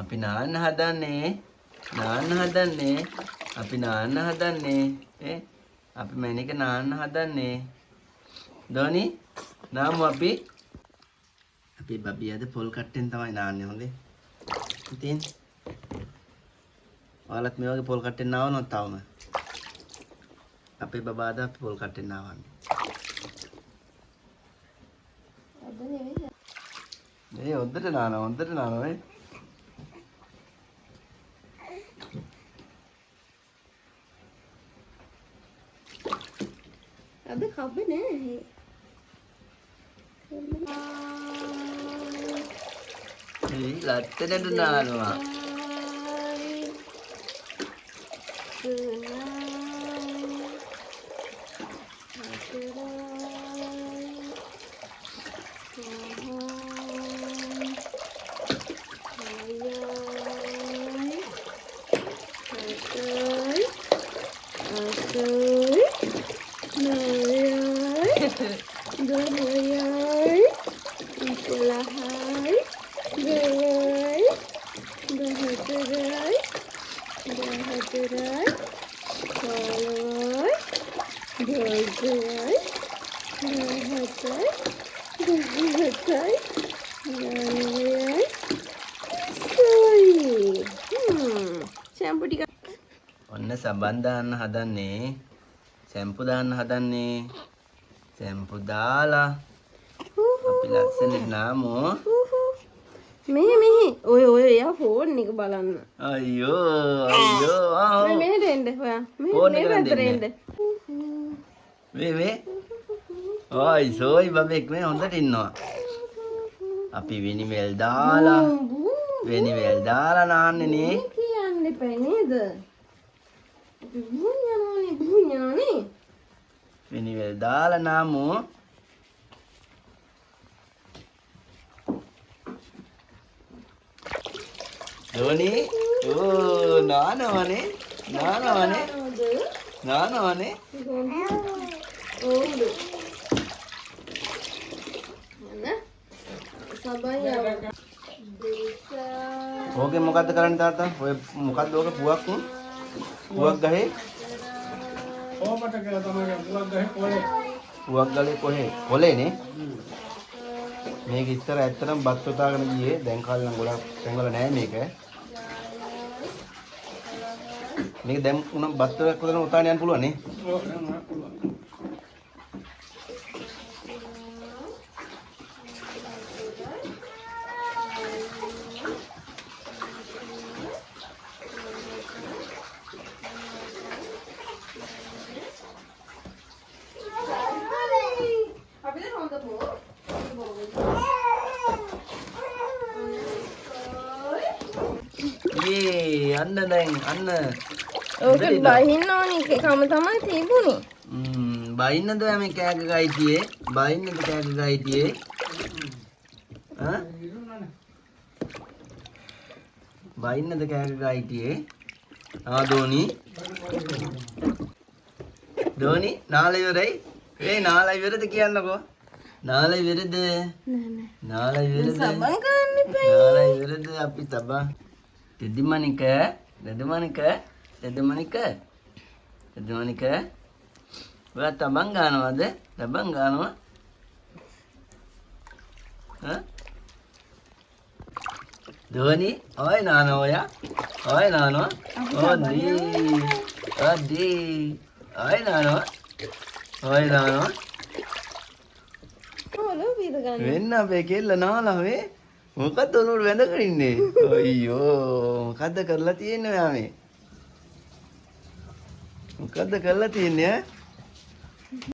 අපි නාන්න හදන්නේ. නාන්න හදන්නේ. අපි නාන්න හදන්නේ. අපි මැනික නාන්න හදන්නේ. දෝනි නාමු අපි බබී අද පොල් කට්ටෙන් තමයි නාන්නේ හොඳේ. ඉතින් ඔයාලත් මේ වගේ පොල් කට්ටෙන් නාවනොත් තවම අපේ බබා අද අපි පොල් කට්ටෙන් නාවන්නේ. අද නෙවෙයි. මේ හොඳට නානවා නේ. අද කබ නෑ. ලත්තනට නානවා. ඔන්න සබන් දාන්න හදන්නේ. සැම්පු දාන්න හදන්නේ. සැම්පු දාලා අපි ලස්සනට නාමු. මෙහි ඔය එයා ෆෝන් එක බලන්න. අයියෝ මෙහෙට එන්න ඔයා. ෆෝන් එක මෙහෙට දෙන්න. මේ ඔයි සෝයි බබෙක් මේ හොඳට ඉන්නවා. අපි වෙනිමෙල් දාලා නාන්නේ නේ. කියන්න එපා නේද? අපි භුඤ්ඤානේ. වෙනිමෙල් දාලා නාමු. දෝනි නානවනේ. ඕකේ මොකද්ද කරන්නේ තාත්තා? ඔය මොකද්ද ඕක පුවක් ගහේ? කොහමද කියලා තමයි පුවක් ගහේ කොලේ. පුවක් ගලේ කොහේ? කොලේනේ. මේක ඉස්සර ඇත්තටම බත් උතාගෙන ගියේ. දැන් කාලේ නම් ගොඩක් තැන්වල නෑ මේක. මේක දැන් උනම් බත් වලක් උතන උතාගෙන යන්න පුළුවන් නේ. ඔව් නෑ පුළුවන්. අන්න දැන් අන්න ඕක බහින්න ඕනේ කම තමයි තිබුණේ. බයින්නද මේ කෑග ගයිතියේ? බයින්නද කෑග ගයිතියේ? ඈ? බයින්නද කෑග ගයිතියේ? දෝනි නාල ඉවරයි. නාල ඉවරද කියන්නකෝ. නාල ඉවරද? නාල ඉවරද? සබන් ගන්න එපා. නාල ඉවරද අපි තබා. දෙදිමනික ඔයා තබන් ගන්නවද? තබන් ගන්නවා. දෝනි ඔය නානවා ඔයා. ඔය නානවා. ඔය නානවා. වෙන්න අපේ කෙල්ල නාලා වේ. මොකද්ද උනුර වැඳගෙන ඉන්නේ? අයියෝ මොකද්ද කරලා තියෙන්නේ ඔයා මේ? මොකද්ද කරලා තියෙන්නේ ඈ?